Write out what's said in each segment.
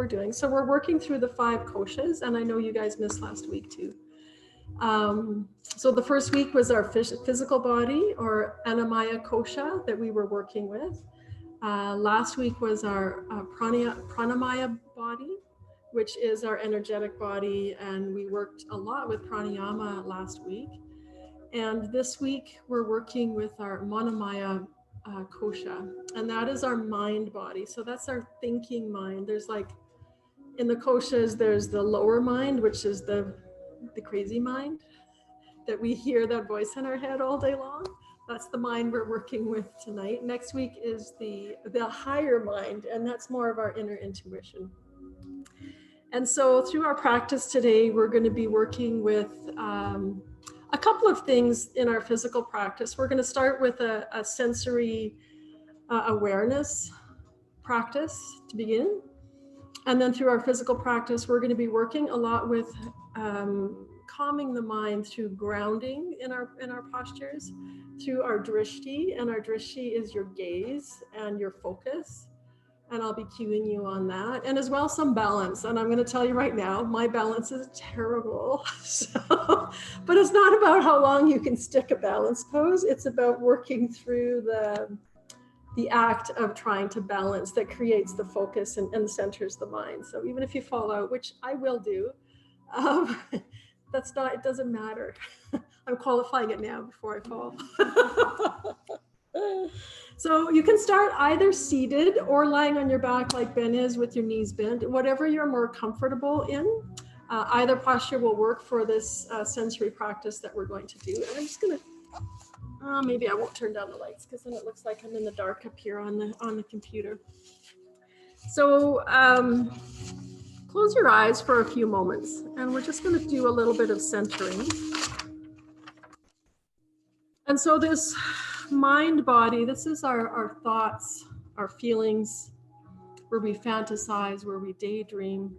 doing. So we're working through the 5 koshas, and I know you guys missed last week too. So the first week was our physical body, or Monomaya Kosha, that we were working with. Last week was our Pranayama body, which is our energetic body, and we worked a lot with Pranayama last week. And this week we're working with our Monomaya Kosha, and that is our mind body. So that's our thinking mind. There's like, in the koshas, there's the lower mind, which is the crazy mind that we hear that voice in our head all day long. That's the mind we're working with tonight. Next week is the higher mind, and that's more of our inner intuition. And so through our practice today, we're going to be working with a couple of things in our physical practice. We're going to start with a sensory awareness practice to begin. And then through our physical practice, we're going to be working a lot with calming the mind through grounding in our postures, through our drishti. And our drishti is your gaze and your focus. And I'll be cueing you on that. And as well, some balance. And I'm going to tell you right now, my balance is terrible. But it's not about how long you can stick a balance pose. It's about working through the act of trying to balance that creates the focus and centers the mind. So even if you fall out, which I will do, it doesn't matter. I'm qualifying it now before I fall. So you can start either seated or lying on your back like Ben is with your knees bent, whatever you're more comfortable in. Either posture will work for this sensory practice that we're going to do. And I'm just going to, maybe I won't turn down the lights because then it looks like I'm in the dark up here on the computer. So close your eyes for a few moments, and we're just going to do a little bit of centering. And so this mind body, this is our thoughts, our feelings, where we fantasize, where we daydream,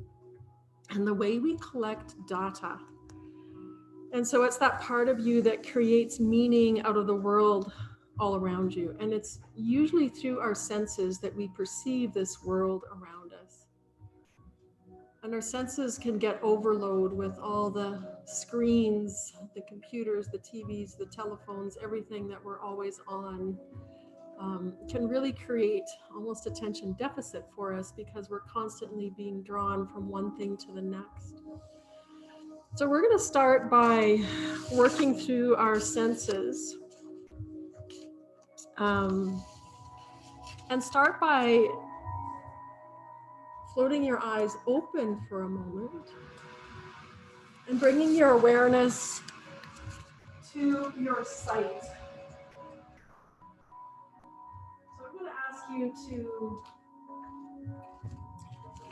and the way we collect data. And so it's that part of you that creates meaning out of the world all around you. And it's usually through our senses that we perceive this world around us. And our senses can get overload with all the screens, the computers, the TVs, the telephones, everything that we're always on. Can really create almost attention deficit for us because we're constantly being drawn from one thing to the next. So we're going to start by working through our senses, and start by floating your eyes open for a moment and bringing your awareness to your sight. So I'm going to ask you to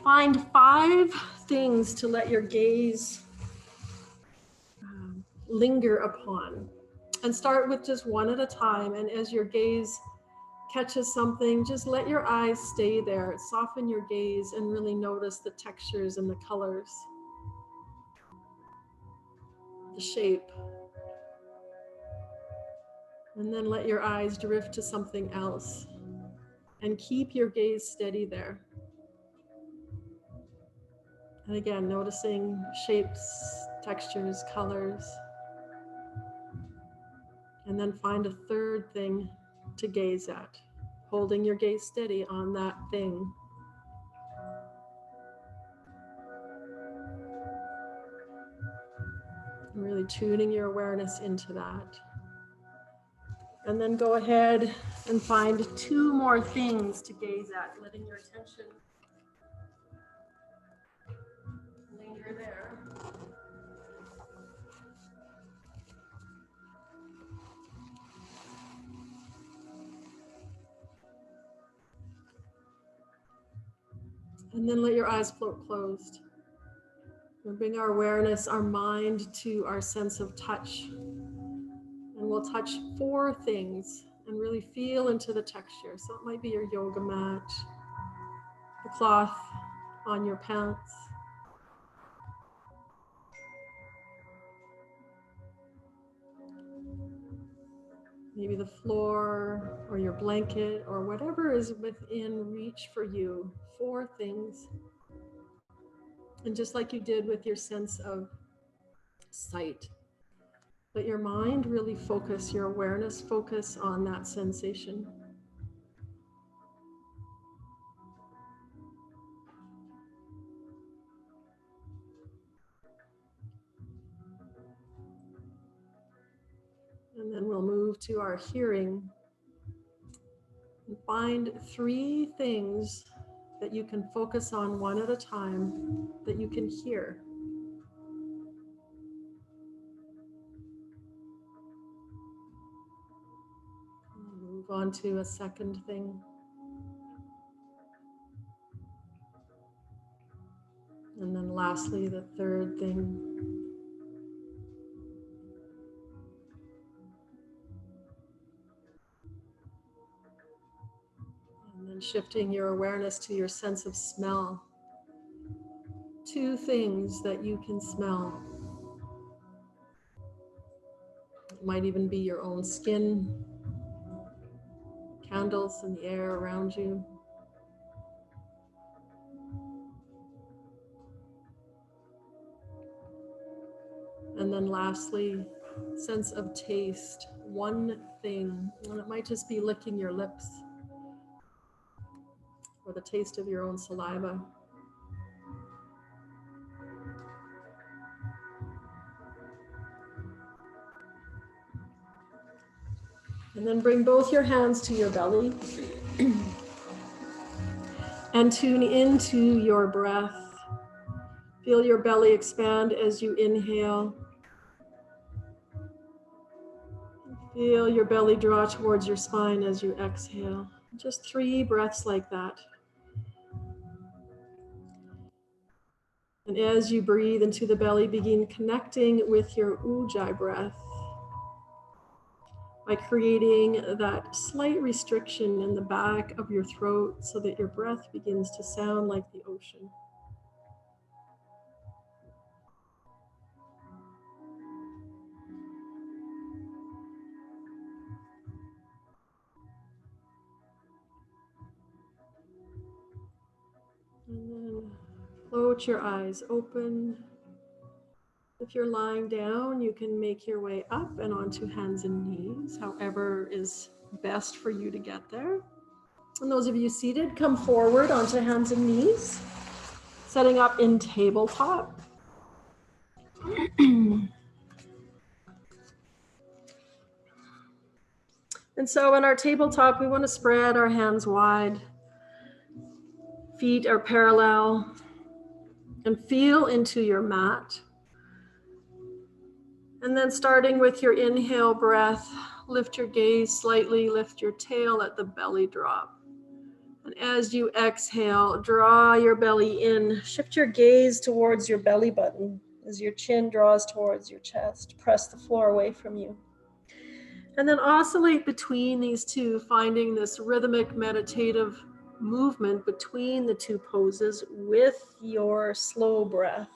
find 5 things to let your gaze linger upon, and start with just one at a time. And as your gaze catches something, just let your eyes stay there. Soften your gaze and really notice the textures and the colors, the shape. And then let your eyes drift to something else and keep your gaze steady there. And again, noticing shapes, textures, colors. And then find a 3rd thing to gaze at, holding your gaze steady on that thing. And really tuning your awareness into that. And then go ahead and find 2 more things to gaze at, letting your attention linger there. And then let your eyes float closed. And bring our awareness, our mind, to our sense of touch. And we'll touch 4 things and really feel into the texture. So it might be your yoga mat, the cloth on your pants, maybe the floor or your blanket or whatever is within reach for you. 4 things. And just like you did with your sense of sight, let your mind really focus, your awareness focus on that sensation. And then we'll move to our hearing. And find 3 things that you can focus on one at a time that you can hear. Move on to a second thing. And then lastly, the third thing. And then shifting your awareness to your sense of smell. 2 things that you can smell. It might even be your own skin, candles in the air around you. And then lastly, sense of taste. 1 thing. And it might just be licking your lips or the taste of your own saliva. And then bring both your hands to your belly and tune into your breath. Feel your belly expand as you inhale. Feel your belly draw towards your spine as you exhale. Just 3 breaths like that. And as you breathe into the belly, begin connecting with your ujjayi breath by creating that slight restriction in the back of your throat so that your breath begins to sound like the ocean. And then float your eyes open. If you're lying down, you can make your way up and onto hands and knees, however is best for you to get there. And those of you seated, come forward onto hands and knees, setting up in tabletop. And so in our tabletop, we want to spread our hands wide. Feet are parallel, and feel into your mat. And then starting with your inhale breath, lift your gaze slightly, lift your tail at the belly drop. And as you exhale, draw your belly in, shift your gaze towards your belly button as your chin draws towards your chest. Press the floor away from you. And then oscillate between these 2, finding this rhythmic meditative movement between the 2 poses with your slow breath.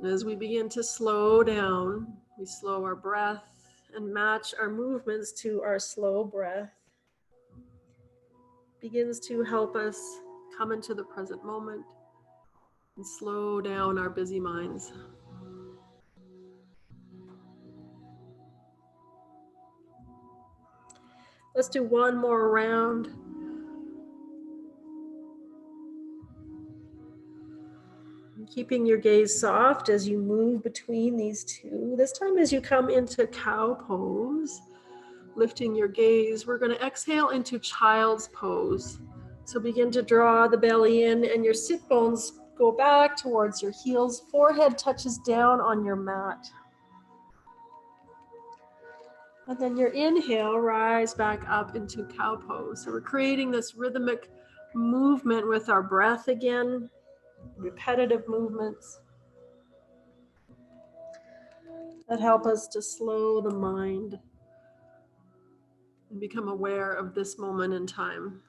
As we begin to slow down, we slow our breath and match our movements to our slow breath. Begins to help us come into the present moment and slow down our busy minds. Let's do one more round. Keeping your gaze soft as you move between these 2. This time as you come into cow pose, lifting your gaze, we're going to exhale into child's pose. So begin to draw the belly in and your sit bones go back towards your heels. Forehead touches down on your mat. And then your inhale, rise back up into cow pose. So we're creating this rhythmic movement with our breath again, repetitive movements that help us to slow the mind and become aware of this moment in time.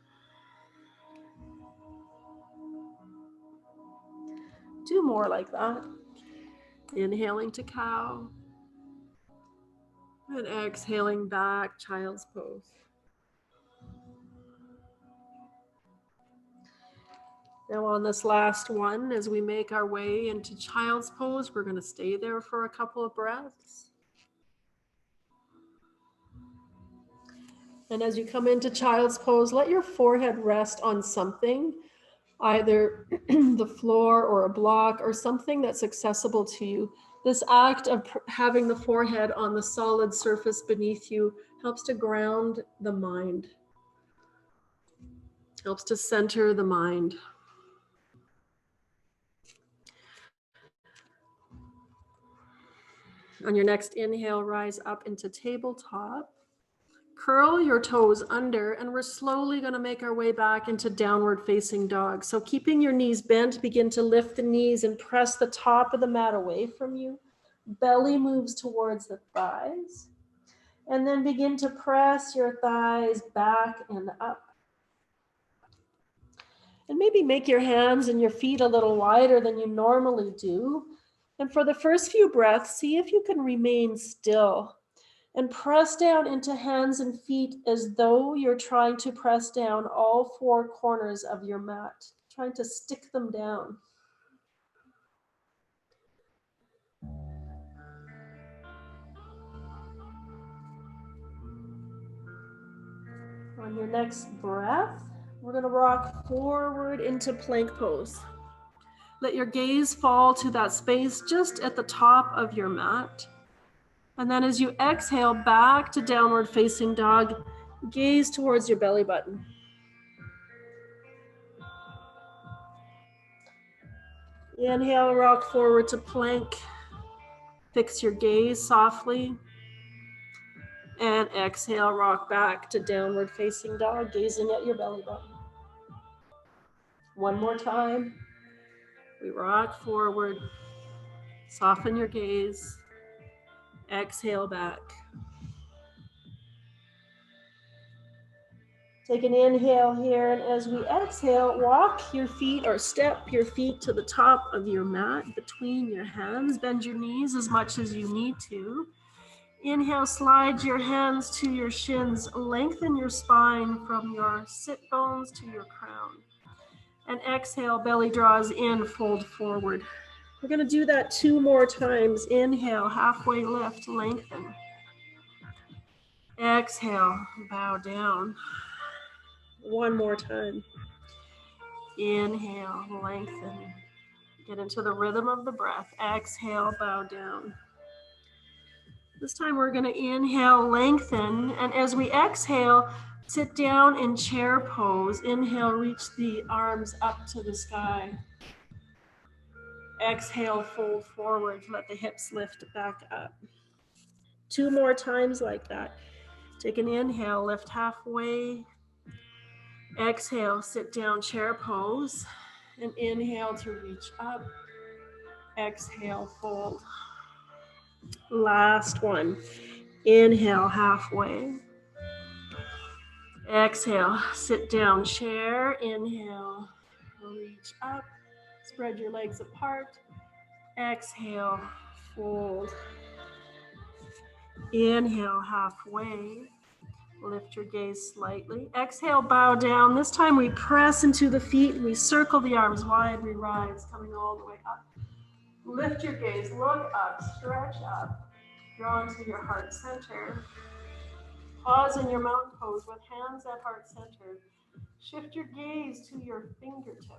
Do more like that. Inhaling to cow and exhaling back, child's pose. Now on this last one, as we make our way into child's pose, we're going to stay there for a couple of breaths. And as you come into child's pose, let your forehead rest on something, either the floor or a block or something that's accessible to you. This act of having the forehead on the solid surface beneath you helps to ground the mind, helps to center the mind. On your next inhale, rise up into tabletop. Curl your toes under, and we're slowly going to make our way back into downward facing dog. So keeping your knees bent, begin to lift the knees and press the top of the mat away from you. Belly moves towards the thighs. And then begin to press your thighs back and up. And maybe make your hands and your feet a little wider than you normally do. And for the first few breaths, see if you can remain still. And press down into hands and feet as though you're trying to press down all four corners of your mat, trying to stick them down. On your next breath, we're going to rock forward into plank pose. Let your gaze fall to that space just at the top of your mat. And then as you exhale back to downward facing dog, gaze towards your belly button. Inhale, rock forward to plank. Fix your gaze softly. And exhale, rock back to downward facing dog, gazing at your belly button. One more time. We rock forward. Soften your gaze. Exhale back. Take an inhale here, and as we exhale, walk your feet or step your feet to the top of your mat between your hands. Bend your knees as much as you need to. Inhale, slide your hands to your shins. Lengthen your spine from your sit bones to your crown. And exhale, belly draws in, fold forward. We're going to do that 2 more times. Inhale, halfway lift, lengthen. Exhale, bow down. 1 more time. Inhale, lengthen. Get into the rhythm of the breath. Exhale, bow down. This time we're going to inhale, lengthen, and as we exhale, sit down in chair pose. Inhale, reach the arms up to the sky. Exhale, fold forward. Let the hips lift back up. 2 more times like that. Take an inhale, lift halfway. Exhale, sit down, chair pose. And inhale to reach up. Exhale, fold. Last one. Inhale, halfway. Exhale, sit down, chair. Inhale, reach up. Spread your legs apart. Exhale, fold. Inhale, halfway. Lift your gaze slightly. Exhale, bow down. This time we press into the feet. We circle the arms wide. We rise, coming all the way up. Lift your gaze, look up, stretch up. Draw into your heart center. Pause in your mountain pose with hands at heart center. Shift your gaze to your fingertips.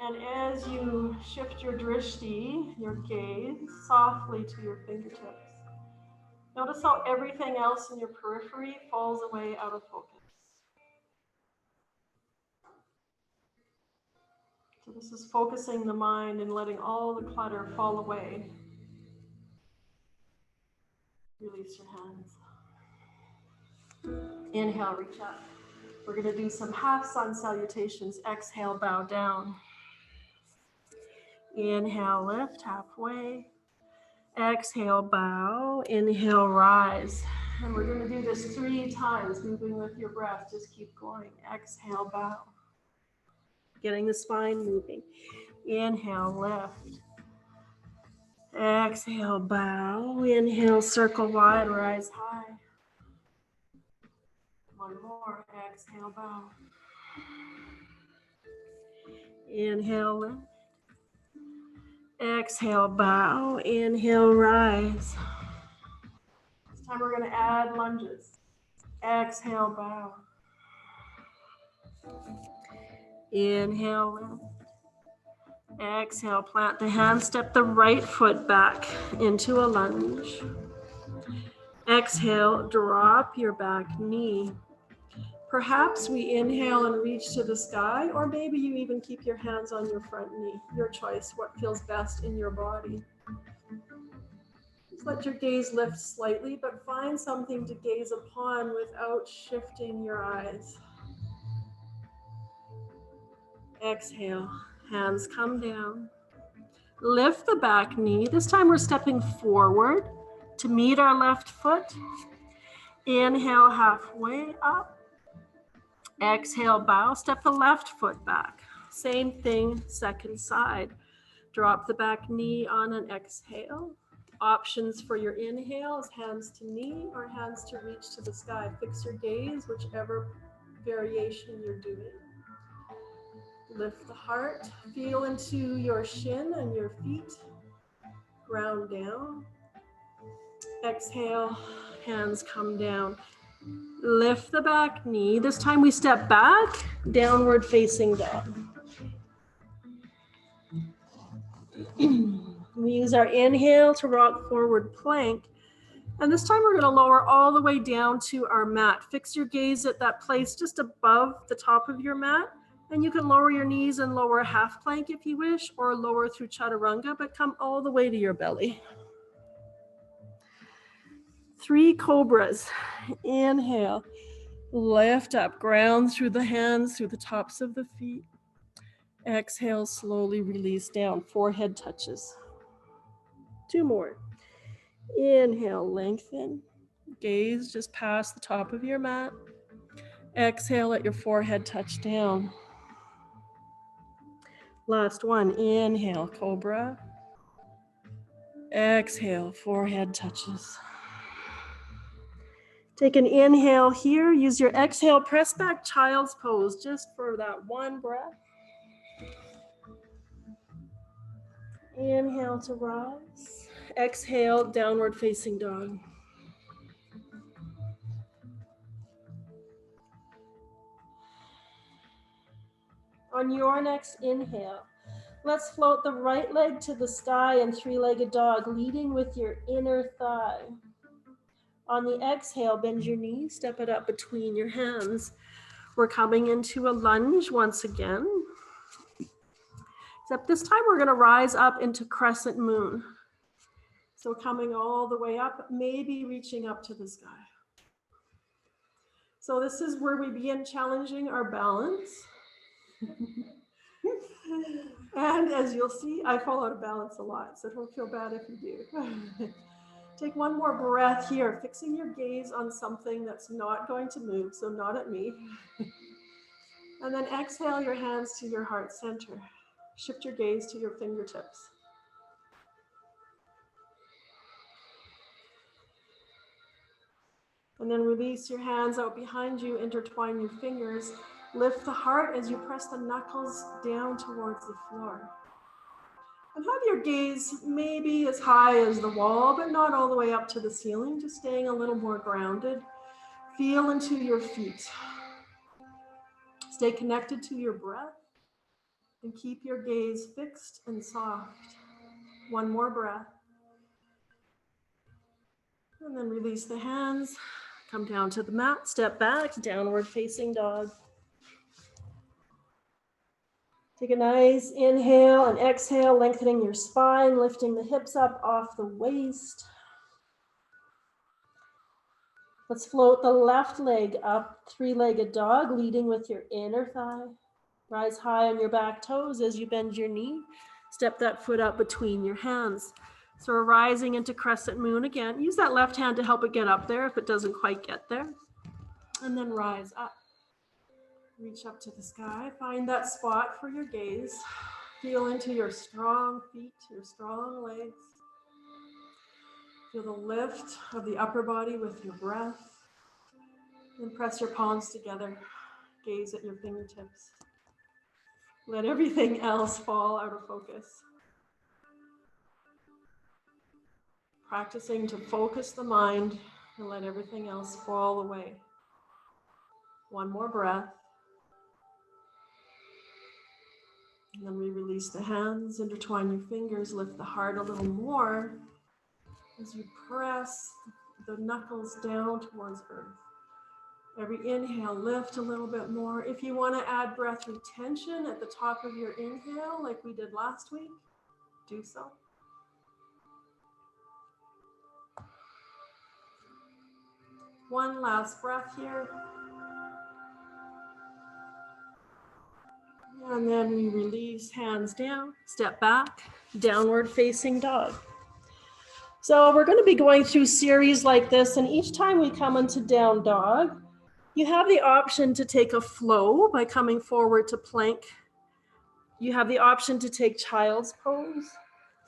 And as you shift your drishti, your gaze, softly to your fingertips, notice how everything else in your periphery falls away out of focus. So this is focusing the mind and letting all the clutter fall away. Release your hands. Inhale, reach up. We're going to do some half sun salutations. Exhale, bow down. Inhale, lift halfway. Exhale, bow. Inhale, rise. And we're going to do this 3 times, moving with your breath. Just keep going. Exhale, bow. Getting the spine moving. Inhale, lift. Exhale, bow. Inhale, circle wide, rise high. One more. Exhale, bow. Inhale, lift. Exhale, bow. Inhale, rise. This time we're going to add lunges. Exhale, bow. Inhale, lift. Exhale, plant the hand, step the right foot back into a lunge. Exhale, drop your back knee. Perhaps we inhale and reach to the sky, or maybe you even keep your hands on your front knee. Your choice, what feels best in your body. Just let your gaze lift slightly, but find something to gaze upon without shifting your eyes. Exhale, hands come down. Lift the back knee. This time we're stepping forward to meet our left foot. Inhale, halfway up. Exhale, bow. Step the left foot back. Same thing, second side. Drop the back knee on an exhale. Options for your inhale is hands to knee or hands to reach to the sky. Fix your gaze, whichever variation you're doing. Lift the heart, feel into your shin and your feet. Ground down. Exhale, hands come down. Lift the back knee. This time we step back, downward facing dog. We use our inhale to rock forward plank. And this time we're going to lower all the way down to our mat. Fix your gaze at that place just above the top of your mat. And you can lower your knees and lower a half plank if you wish, or lower through chaturanga, but come all the way to your belly. 3 cobras. Inhale, lift up, ground through the hands, through the tops of the feet. Exhale, slowly release down, forehead touches. 2 more. Inhale, lengthen. Gaze just past the top of your mat. Exhale, let your forehead touch down. Last one. Inhale, cobra. Exhale, forehead touches. Take an inhale here. Use your exhale, press back child's pose just for that one breath. Inhale to rise. Exhale, downward facing dog. On your next inhale, let's float the right leg to the sky in 3-legged dog, leading with your inner thigh. On the exhale, bend your knee, step it up between your hands. We're coming into a lunge once again. Except this time we're going to rise up into crescent moon. So coming all the way up, maybe reaching up to the sky. So this is where we begin challenging our balance. And as you'll see, I fall out of balance a lot, so don't feel bad if you do. Take one more breath here, fixing your gaze on something that's not going to move, so not at me. And then exhale your hands to your heart center. Shift your gaze to your fingertips. And then release your hands out behind you, intertwine your fingers. Lift the heart as you press the knuckles down towards the floor. And have your gaze maybe as high as the wall, but not all the way up to the ceiling, just staying a little more grounded. Feel into your feet. Stay connected to your breath and keep your gaze fixed and soft. One more breath. And then release the hands. Come down to the mat, step back, downward facing dog. Take a nice inhale and exhale, lengthening your spine, lifting the hips up off the waist. Let's float the left leg up, 3-legged dog, leading with your inner thigh. Rise high on your back toes as you bend your knee. Step that foot up between your hands. So we're rising into crescent moon again. Use that left hand to help it get up there if it doesn't quite get there. And then rise up. Reach up to the sky. Find that spot for your gaze. Feel into your strong feet, your strong legs. Feel the lift of the upper body with your breath. And press your palms together. Gaze at your fingertips. Let everything else fall out of focus. Practicing to focus the mind and let everything else fall away. One more breath. And then we release the hands, intertwine your fingers, lift the heart a little more as you press the knuckles down towards earth. Every inhale, lift a little bit more. If you want to add breath retention at the top of your inhale, like we did last week, do so. One last breath here. And then we release, hands down, step back, downward facing dog. So we're going to be going through series like this, and each time we come into down dog, you have the option to take a flow by coming forward to plank. You have the option to take child's pose,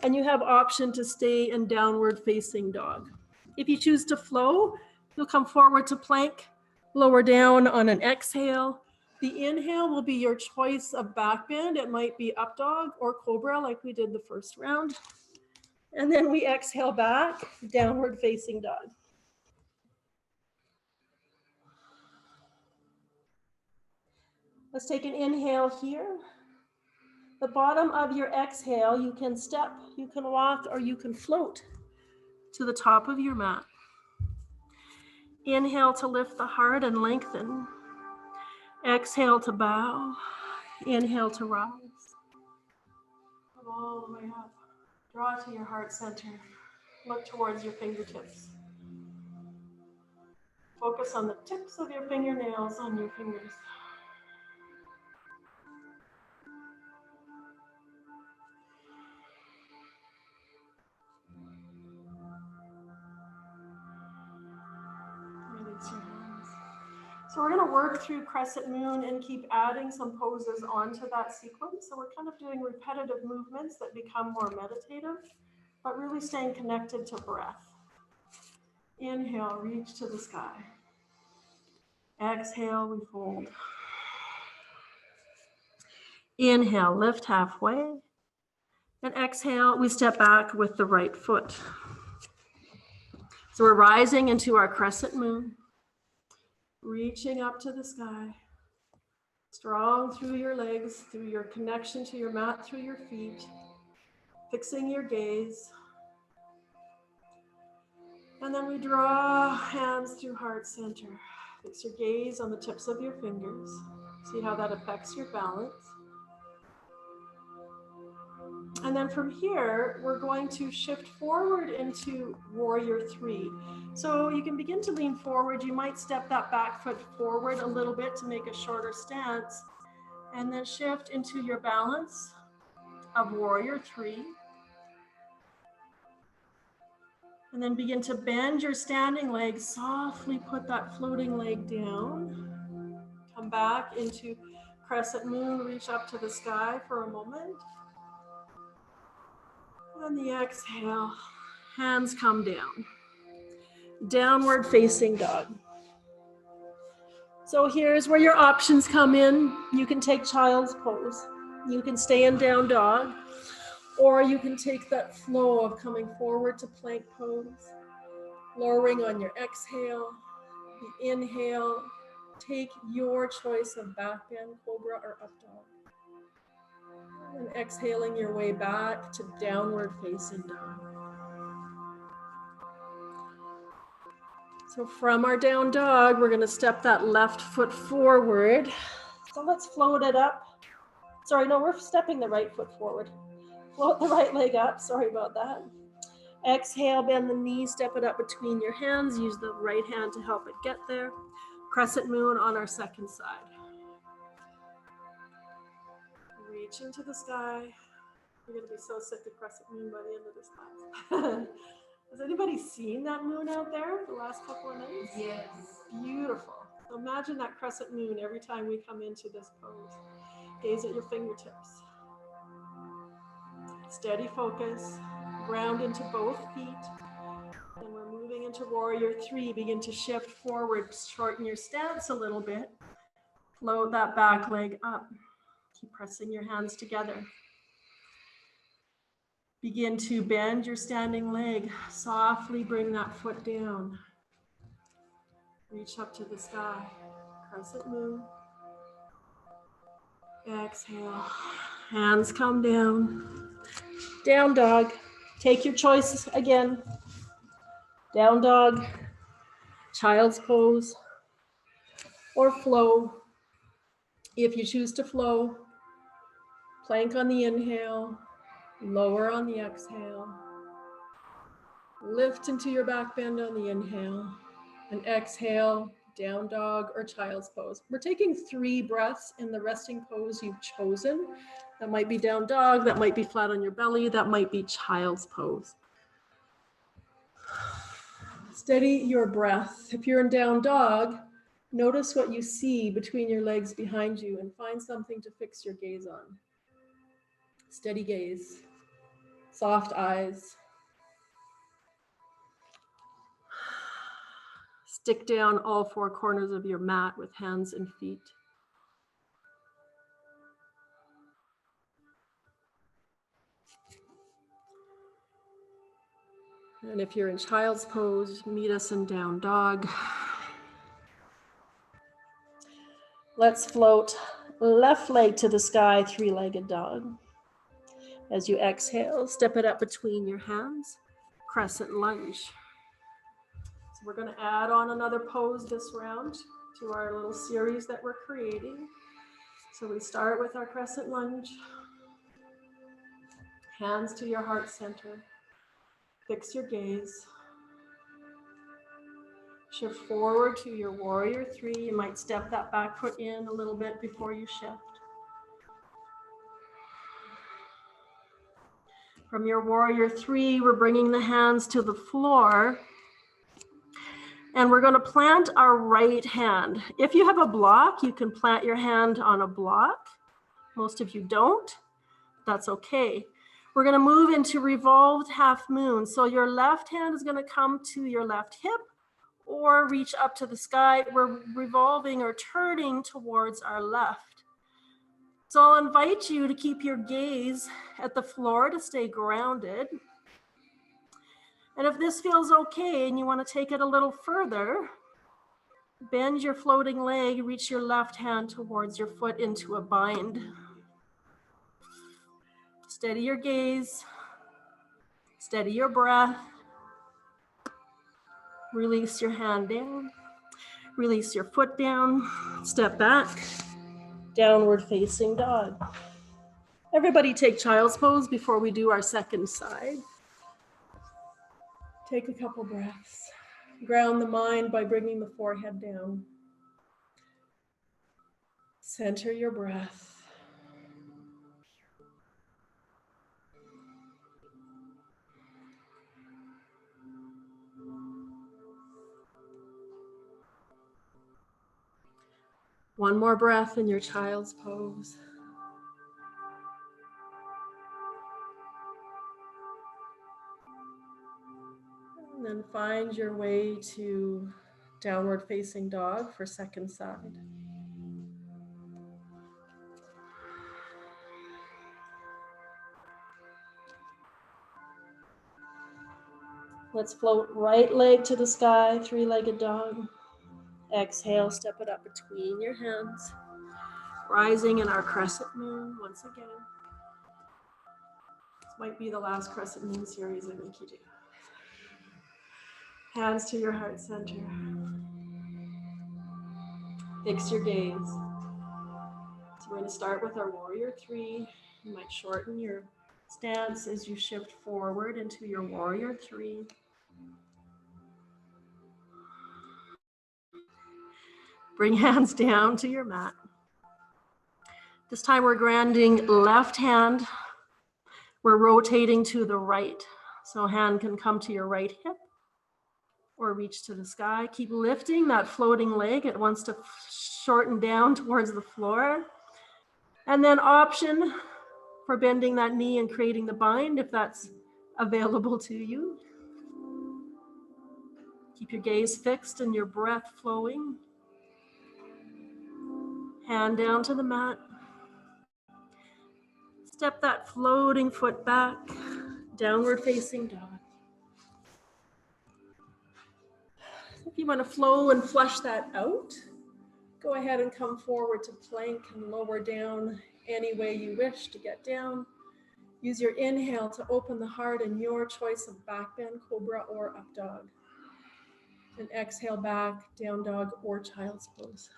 and you have option to stay in downward facing dog. If you choose to flow, you'll come forward to plank, lower down on an exhale. The inhale will be your choice of back bend. It might be up dog or cobra like we did the first round. And then we exhale back, downward facing dog. Let's take an inhale here. The bottom of your exhale, you can step, you can walk, or you can float to the top of your mat. Inhale to lift the heart and lengthen. Exhale to bow. Inhale to rise. Come all the way up. Draw to your heart center. Look towards your fingertips. Focus on the tips of your fingernails on your fingers. Release your hands. So we're going to work through crescent moon and keep adding some poses onto that sequence. So we're kind of doing repetitive movements that become more meditative, but really staying connected to breath. Inhale, reach to the sky. Exhale, we fold. Inhale, lift halfway. And exhale, we step back with the right foot. So we're rising into our crescent moon, reaching up to the sky, strong through your legs, through your connection to your mat, through your feet, fixing your gaze. And then we draw hands through heart center. Fix your gaze on the tips of your fingers. See how that affects your balance. And then from here, we're going to shift forward into warrior three. So you can begin to lean forward. You might step that back foot forward a little bit to make a shorter stance, and then shift into your balance of warrior three. And then begin to bend your standing leg, softly put that floating leg down. Come back into crescent moon, reach up to the sky for a moment. On the exhale, hands come down. Downward facing dog. So here's where your options come in. You can take child's pose. You can stay in down dog, or you can take that flow of coming forward to plank pose, lowering on your exhale, the inhale. Take your choice of back bend, cobra, or up dog. And exhaling your way back to downward facing dog. So from our down dog, we're going to step that left foot forward. So let's float it up. Sorry, no, we're stepping the right foot forward. Float the right leg up. Sorry about that. Exhale, bend the knee, step it up between your hands. Use the right hand to help it get there. Crescent moon on our second side. Reach into the sky. You're going to be so sick of crescent moon by the end of this class. Has anybody seen that moon out there the last couple of nights? Yes. Beautiful. So imagine that crescent moon every time we come into this pose. Gaze at your fingertips. Steady focus. Ground into both feet. And we're moving into warrior three. Begin to shift forward. Shorten your stance a little bit. Float that back leg up. Keep pressing your hands together. Begin to bend your standing leg. Softly bring that foot down. Reach up to the sky. Crescent moon. Exhale. Hands come down. Down dog. Take your choice again. Down dog. Child's pose. Or flow. If you choose to flow, plank on the inhale, lower on the exhale. Lift into your back bend on the inhale, and exhale, down dog or child's pose. We're taking 3 breaths in the resting pose you've chosen. That might be down dog, that might be flat on your belly, that might be child's pose. Steady your breath. If you're in down dog, notice what you see between your legs behind you and find something to fix your gaze on. Steady gaze, soft eyes. Stick down all 4 corners of your mat with hands and feet. And if you're in child's pose, meet us in down dog. Let's float left leg to the sky, 3-legged dog. As you exhale, step it up between your hands, crescent lunge. So we're going to add on another pose this round to our little series that we're creating. So we start with our crescent lunge. Hands to your heart center. Fix your gaze. Shift forward to your warrior 3. You might step that back foot in a little bit before you shift. From your warrior 3, we're bringing the hands to the floor. And we're going to plant our right hand. If you have a block, you can plant your hand on a block. Most of you don't. That's okay. We're going to move into revolved half moon. So your left hand is going to come to your left hip or reach up to the sky. We're revolving or turning towards our left. So I'll invite you to keep your gaze at the floor to stay grounded. And if this feels okay and you want to take it a little further, bend your floating leg, reach your left hand towards your foot into a bind. Steady your gaze, steady your breath. Release your hand down, release your foot down, step back, downward facing dog. Everybody take child's pose before we do our second side. Take a couple breaths. Ground the mind by bringing the forehead down. Center your breath. One more breath in your child's pose. And then find your way to downward facing dog for second side. Let's float right leg to the sky, 3-legged dog. Exhale, step it up between your hands. Rising in our crescent moon once again. This might be the last crescent moon series I make you do. Hands to your heart center. Fix your gaze. So we're going to start with our warrior 3. You might shorten your stance as you shift forward into your warrior 3. Bring hands down to your mat. This time we're grounding left hand. We're rotating to the right. So hand can come to your right hip or reach to the sky. Keep lifting that floating leg. It wants to shorten down towards the floor. And then option for bending that knee and creating the bind if that's available to you. Keep your gaze fixed and your breath flowing. Hand down to the mat. Step that floating foot back. Downward facing dog. If you want to flow and flush that out, go ahead and come forward to plank and lower down any way you wish to get down. Use your inhale to open the heart in your choice of back bend, cobra, or up dog. And exhale back, down dog, or child's pose.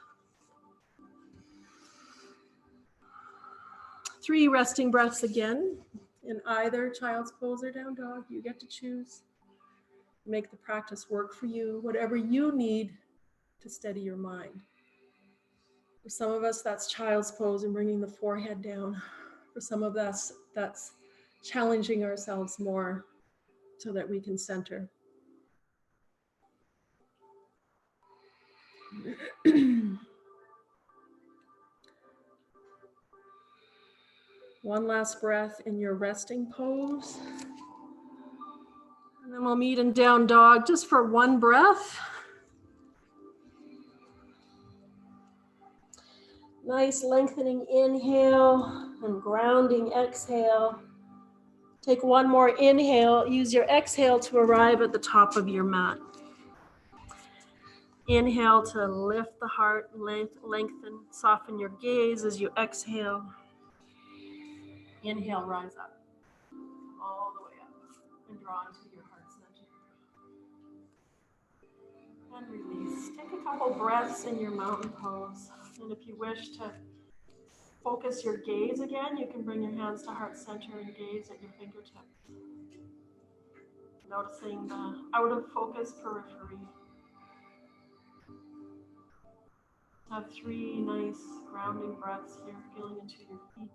3 resting breaths again in either child's pose or down dog. You get to choose. Make the practice work for you, whatever you need to steady your mind. For some of us, that's child's pose and bringing the forehead down. For some of us, that's challenging ourselves more so that we can center. One last breath in your resting pose. And then we'll meet in down dog just for one breath. Nice lengthening inhale and grounding exhale. Take one more inhale. Use your exhale to arrive at the top of your mat. Inhale to lift the heart, lengthen, soften your gaze as you exhale. Inhale, rise up, all the way up, and draw into your heart center. And release. Take a couple breaths in your mountain pose. And if you wish to focus your gaze again, you can bring your hands to heart center and gaze at your fingertips. Noticing the out of focus periphery. Have 3 nice grounding breaths here, feeling into your feet.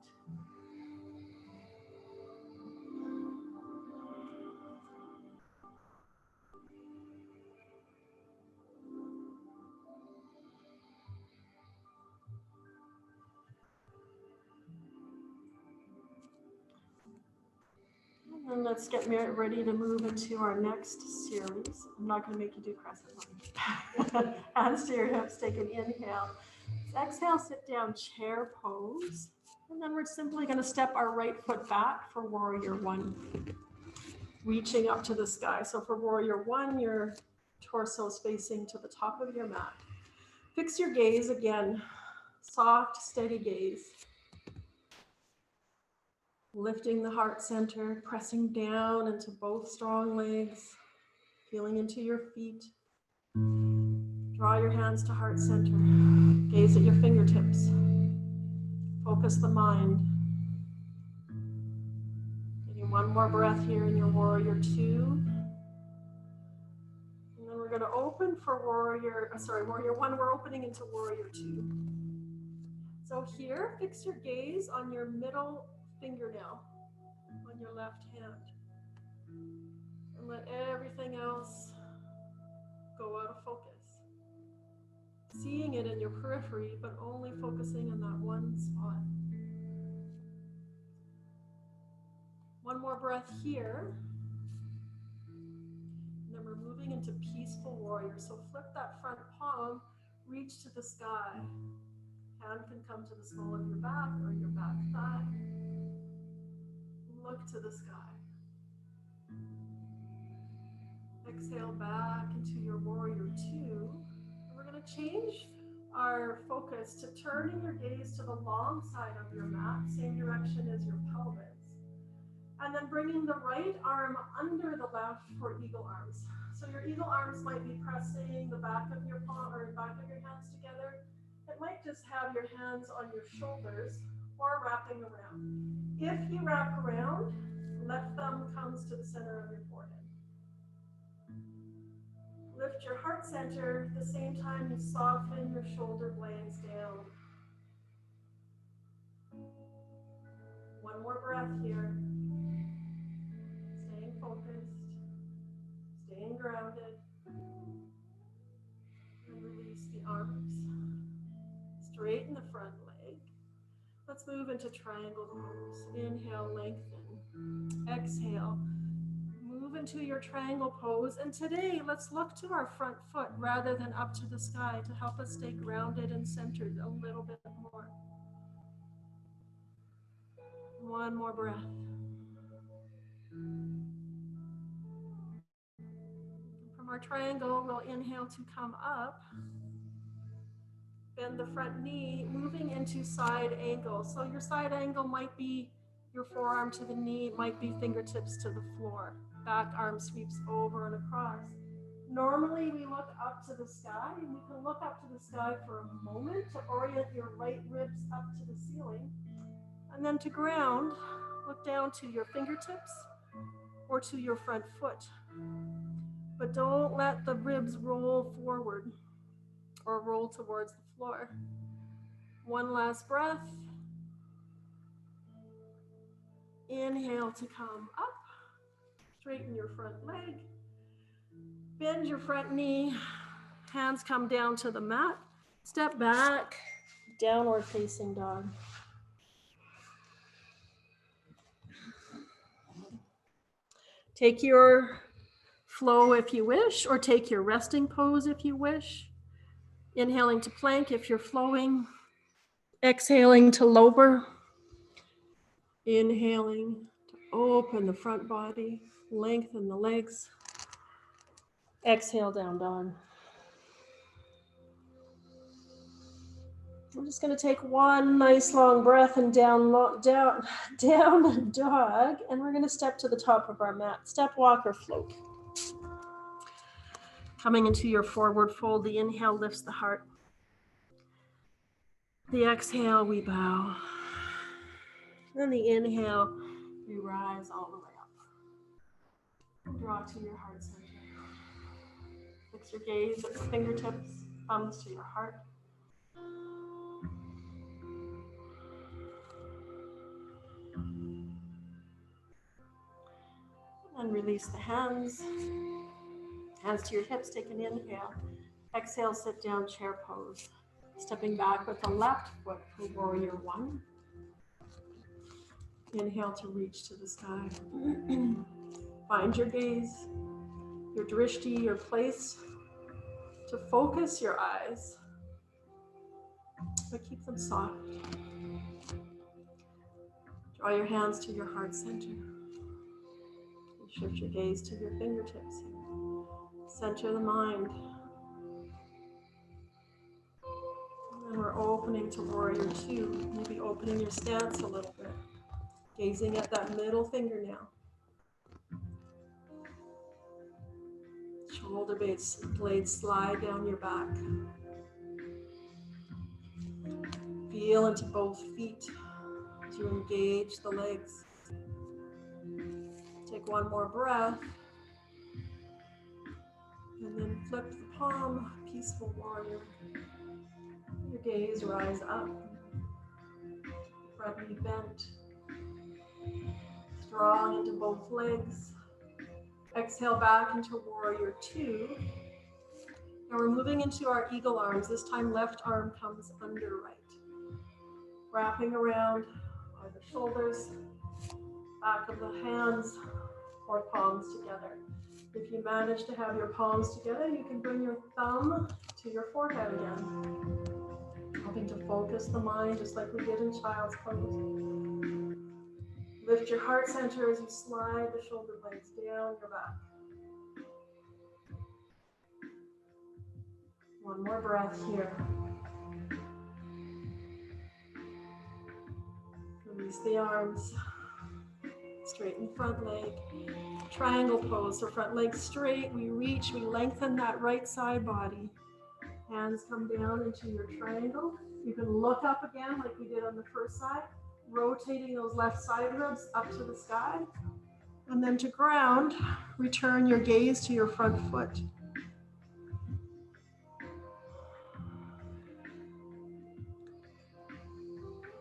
And let's get ready to move into our next series. I'm not going to make you do crescent. Hands to your hips, take an inhale. Exhale, sit down, chair pose. And then we're simply going to step our right foot back for warrior 1. Reaching up to the sky. So for warrior 1, your torso is facing to the top of your mat. Fix your gaze again. Soft, steady gaze. Lifting the heart center, pressing down into both strong legs, feeling into your feet. Draw your hands to heart center. Gaze at your fingertips. Focus the mind. Taking one more breath here in your warrior 2. And then we're going to open for warrior 1. We're opening into warrior 2. So here, fix your gaze on your middle fingernail on your left hand. And let everything else go out of focus. Seeing it in your periphery, but only focusing on that one spot. One more breath here. And then we're moving into peaceful warrior. So flip that front palm, reach to the sky. Hand can come to the small of your back or your back thigh. Look to the sky. Exhale back into your warrior 2. We're going to change our focus to turning your gaze to the long side of your mat, same direction as your pelvis. And then bringing the right arm under the left for eagle arms. So your eagle arms might be pressing the back of your palm or back of your hands together. It might just have your hands on your shoulders or wrapping around. If you wrap around, left thumb comes to the center of your forehead. Lift your heart center at the same time you soften your shoulder blades down. One more breath here. Staying focused, staying grounded. And release the arms. Straighten the front leg. Let's move into triangle pose. Inhale, lengthen. Exhale. Move into your triangle pose. And today, let's look to our front foot rather than up to the sky to help us stay grounded and centered a little bit more. One more breath. From our triangle, we'll inhale to come up. Bend the front knee, moving into side angle. So your side angle might be your forearm to the knee, might be fingertips to the floor. Back arm sweeps over and across. Normally we look up to the sky, and you can look up to the sky for a moment to orient your right ribs up to the ceiling. And then to ground, look down to your fingertips or to your front foot. But don't let the ribs roll forward or roll towards the floor. One last breath. Inhale to come up. Straighten your front leg. Bend your front knee. Hands come down to the mat. Step back. Downward facing dog. Take your flow if you wish, or take your resting pose if you wish. Inhaling to plank if you're flowing. Exhaling to lower. Inhaling to open the front body, lengthen the legs. Exhale, down dog. We're just going to take one nice long breath and down dog, and we're going to step to the top of our mat. Step, walk, or float. Coming into your forward fold, the inhale lifts the heart. The exhale, we bow. Then the inhale, we rise all the way up. Draw to your heart center. Fix your gaze at the fingertips, thumbs to your heart. And release the hands. Hands to your hips, take an inhale. Exhale, sit down, chair pose. Stepping back with the left foot for warrior one. Inhale to reach to the sky. Find your gaze, your drishti, your place to focus your eyes, but keep them soft. Draw your hands to your heart center. Shift your gaze to your fingertips. Center the mind. And we're opening to warrior two. Maybe opening your stance a little bit. Gazing at that middle fingernail. Shoulder blades slide down your back. Feel into both feet to engage the legs. Take one more breath. And then flip the palm, peaceful warrior. Your gaze rise up. Front knee bent. Strong into both legs. Exhale back into warrior two. And we're moving into our eagle arms. This time left arm comes under right. Wrapping around either shoulders, back of the hands, or palms together. If you manage to have your palms together, you can bring your thumb to your forehead again. Helping to focus the mind just like we did in child's pose. Lift your heart center as you slide the shoulder blades down your back. One more breath here. Release the arms. Straighten front leg. Triangle pose, so front leg straight. We reach, we lengthen that right side body. Hands come down into your triangle. You can look up again like we did on the first side. Rotating those left side ribs up to the sky. And then to ground, return your gaze to your front foot.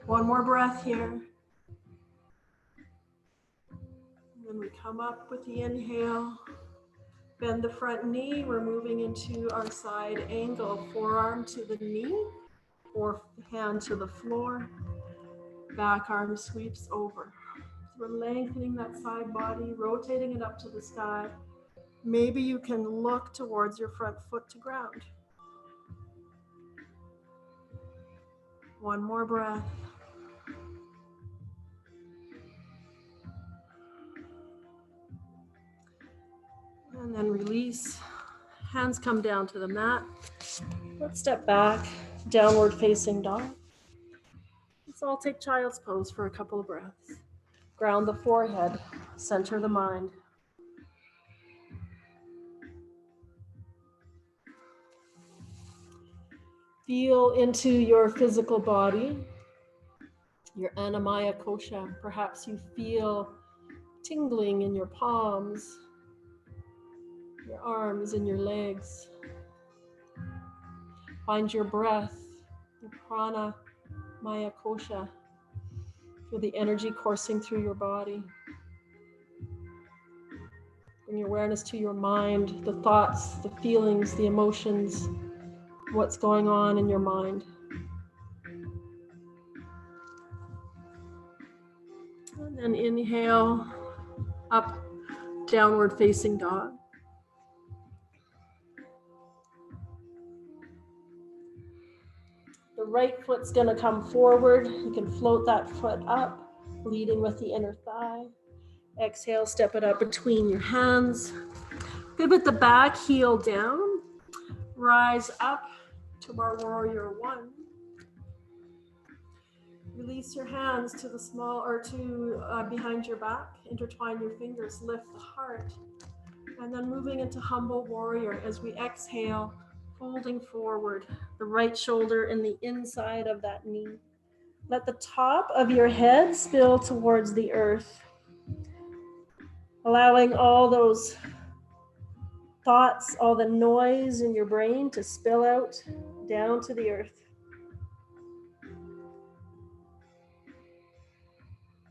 One more breath here. And then we come up with the inhale. Bend the front knee. We're moving into our side angle. Forearm to the knee or hand to the floor. Back arm sweeps over. We're lengthening that side body, rotating it up to the sky. Maybe you can look towards your front foot to ground. One more breath. And then release. Hands come down to the mat. Let's step back, downward facing dog. Let's all take child's pose for a couple of breaths. Ground the forehead, center the mind. Feel into your physical body, your Monomaya Kosha. Perhaps you feel tingling in your palms, your arms and your legs. Find your breath, your Pranayama Kosha. Feel the energy coursing through your body. Bring your awareness to your mind, the thoughts, the feelings, the emotions, what's going on in your mind. And then inhale, up, downward facing dog. The right foot's gonna come forward. You can float that foot up, leading with the inner thigh. Exhale, step it up between your hands. Pivot the back heel down. Rise up to our warrior one. Release your hands to the small or to behind your back. Intertwine your fingers, lift the heart. And then moving into humble warrior as we exhale, folding forward, the right shoulder in the inside of that knee. Let the top of your head spill towards the earth, allowing all those thoughts, all the noise in your brain to spill out down to the earth.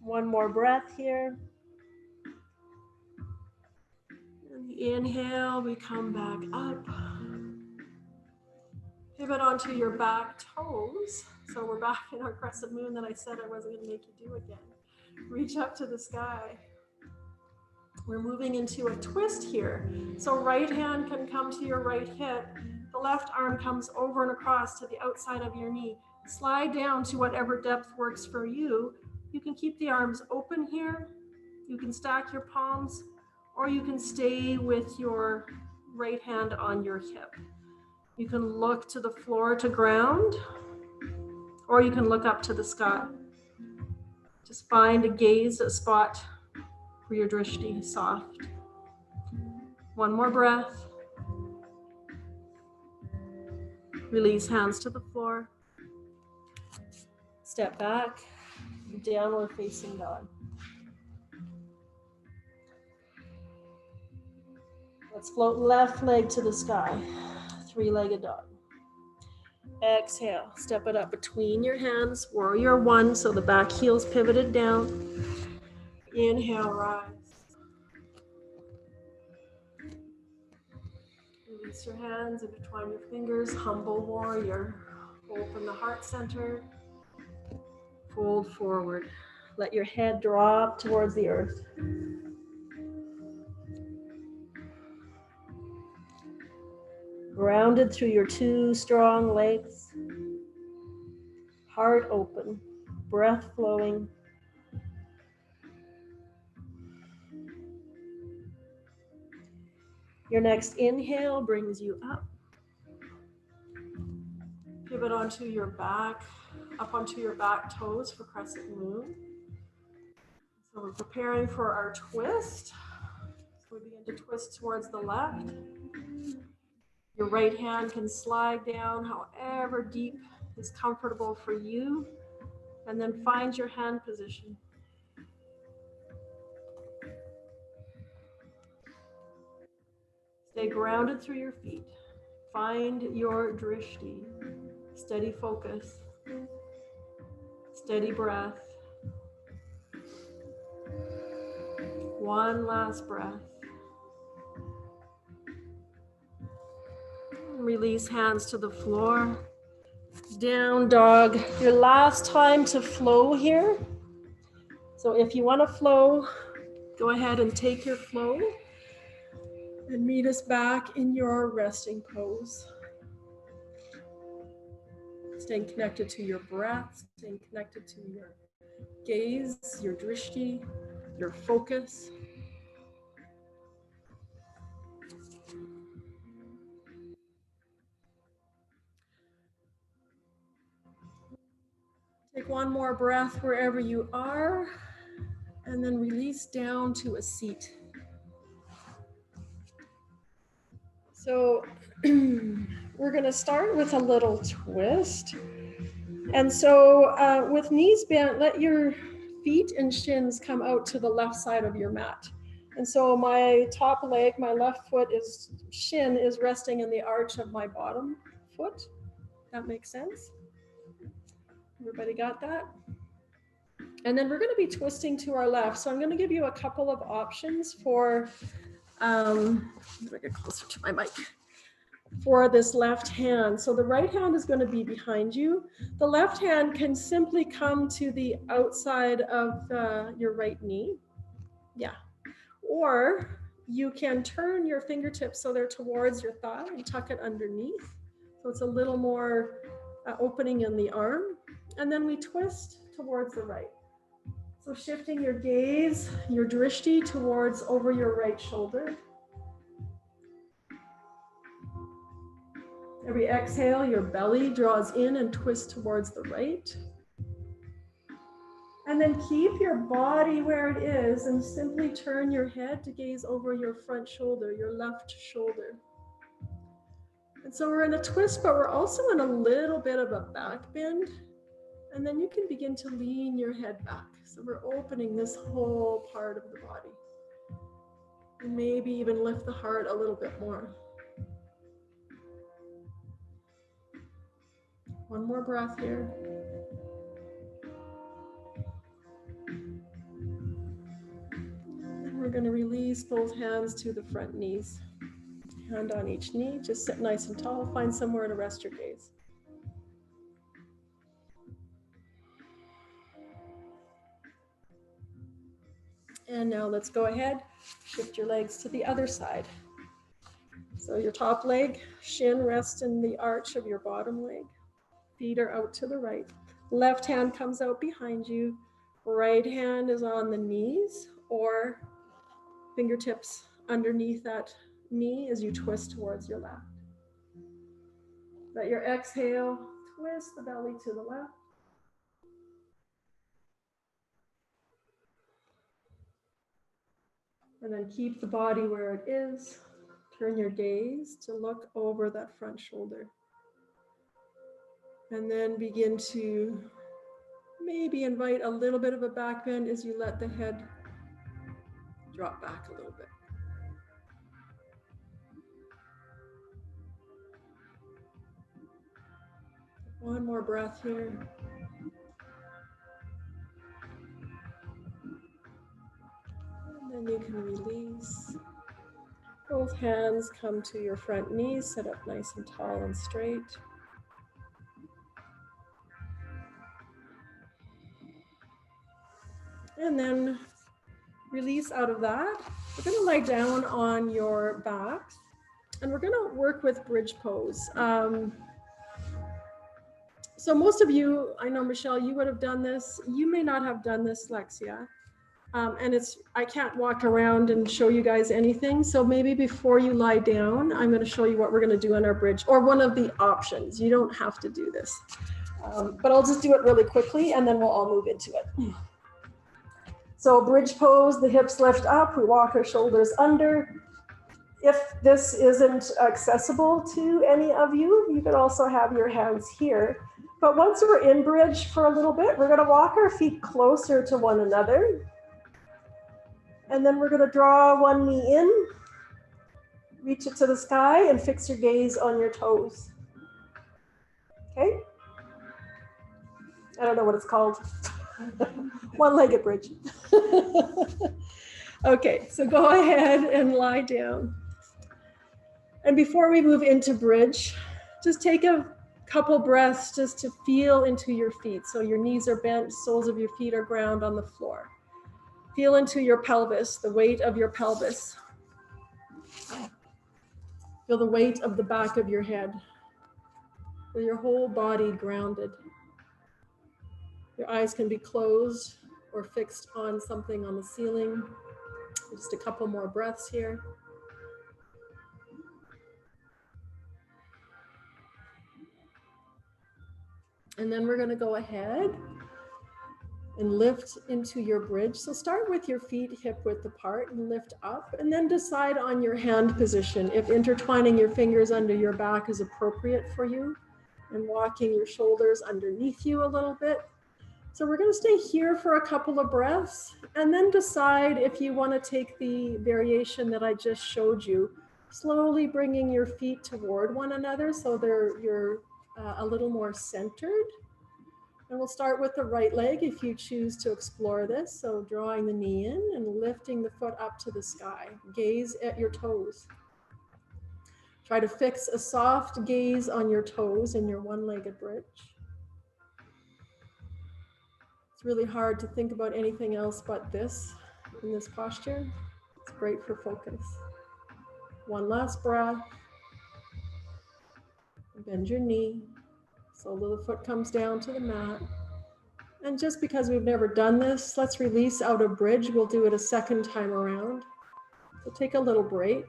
One more breath here. And the inhale, we come back up. Pivot onto your back toes. So we're back in our crescent moon that I said I wasn't going to make you do again. Reach up to the sky. We're moving into a twist here. So right hand can come to your right hip. The left arm comes over and across to the outside of your knee. Slide down to whatever depth works for you. You can keep the arms open here. You can stack your palms, or you can stay with your right hand on your hip. You can look to the floor to ground, or you can look up to the sky. Just find a gaze, a spot for your drishti, soft. One more breath. Release hands to the floor. Step back, downward facing dog. Let's float left leg to the sky, three-legged dog. Exhale, step it up between your hands, warrior one, so the back heel's pivoted down. Inhale, rise. Release your hands, intertwine your fingers, humble warrior. Open the heart center, fold forward. Let your head drop towards the earth. Grounded through your two strong legs. Heart open, breath flowing. Your next inhale brings you up. Pivot onto your back, up onto your back toes for crescent moon. So we're preparing for our twist. So we begin to twist towards the left. Your right hand can slide down however deep is comfortable for you, and then find your hand position. Stay grounded through your feet. Find your drishti. Steady focus. Steady breath. One last breath. Release hands to the floor. Down dog. Your last time to flow here. So if you want to flow, go ahead and take your flow and meet us back in your resting pose. Staying connected to your breath, staying connected to your gaze, your drishti, your focus. Take one more breath wherever you are, and then release down to a seat. So we're going to start with a little twist. And so with knees bent, let your feet and shins come out to the left side of your mat. And so my top leg, my left shin is resting in the arch of my bottom foot. That makes sense? Everybody got that? And then we're going to be twisting to our left. So I'm going to give you a couple of options for, let me get closer to my mic, for this left hand. So the right hand is going to be behind you. The left hand can simply come to the outside of your right knee. Yeah. Or you can turn your fingertips so they're towards your thigh and tuck it underneath. So it's a little more opening in the arm. And then we twist towards the right. So shifting your gaze, your drishti towards over your right shoulder. Every exhale, your belly draws in and twists towards the right. And then keep your body where it is and simply turn your head to gaze over your front shoulder, your left shoulder. And so we're in a twist, but we're also in a little bit of a back bend. And then you can begin to lean your head back. So we're opening this whole part of the body. And maybe even lift the heart a little bit more. One more breath here. And we're going to release both hands to the front knees. Hand on each knee. Just sit nice and tall. Find somewhere to rest your gaze. And now let's go ahead. Shift your legs to the other side. So your top leg, shin rests in the arch of your bottom leg. Feet are out to the right. Left hand comes out behind you. Right hand is on the knees or fingertips underneath that knee as you twist towards your left. Let your exhale twist the belly to the left. And then keep the body where it is. Turn your gaze to look over that front shoulder. And then begin to maybe invite a little bit of a back bend as you let the head drop back a little bit. One more breath here. And then you can release. Both hands come to your front knees, sit up nice and tall and straight. And then release out of that. We're going to lie down on your backs and we're going to work with bridge pose. So most of you, I know Michelle, you would have done this. You may not have done this, Lexia. And I can't walk around and show you guys anything. So maybe before you lie down, I'm going to show you what we're going to do on our bridge, or one of the options. You don't have to do this, but I'll just do it really quickly and then we'll all move into it. So bridge pose, the hips lift up, we walk our shoulders under. If this isn't accessible to any of you, you can also have your hands here. But once we're in bridge for a little bit, we're going to walk our feet closer to one another. And then we're going to draw one knee in, reach it to the sky, and fix your gaze on your toes. Okay? I don't know what it's called. One-legged bridge. Okay, so go ahead and lie down. And before we move into bridge, just take a couple breaths just to feel into your feet. So your knees are bent, soles of your feet are ground on the floor. Feel into your pelvis, the weight of your pelvis. Feel the weight of the back of your head. Feel your whole body grounded. Your eyes can be closed or fixed on something on the ceiling. Just a couple more breaths here. And then we're going to go ahead and lift into your bridge. So start with your feet hip width apart and lift up, and then decide on your hand position if intertwining your fingers under your back is appropriate for you, and walking your shoulders underneath you a little bit. So we're going to stay here for a couple of breaths, and then decide if you want to take the variation that I just showed you, slowly bringing your feet toward one another so you're a little more centered. And we'll start with the right leg if you choose to explore this. So drawing the knee in and lifting the foot up to the sky. Gaze at your toes. Try to fix a soft gaze on your toes in your one-legged bridge. It's really hard to think about anything else but this in this posture. It's great for focus. One last breath. Bend your knee. Sole of the foot comes down to the mat. And just because we've never done this, let's release out of bridge. We'll do it a second time around. So take a little break.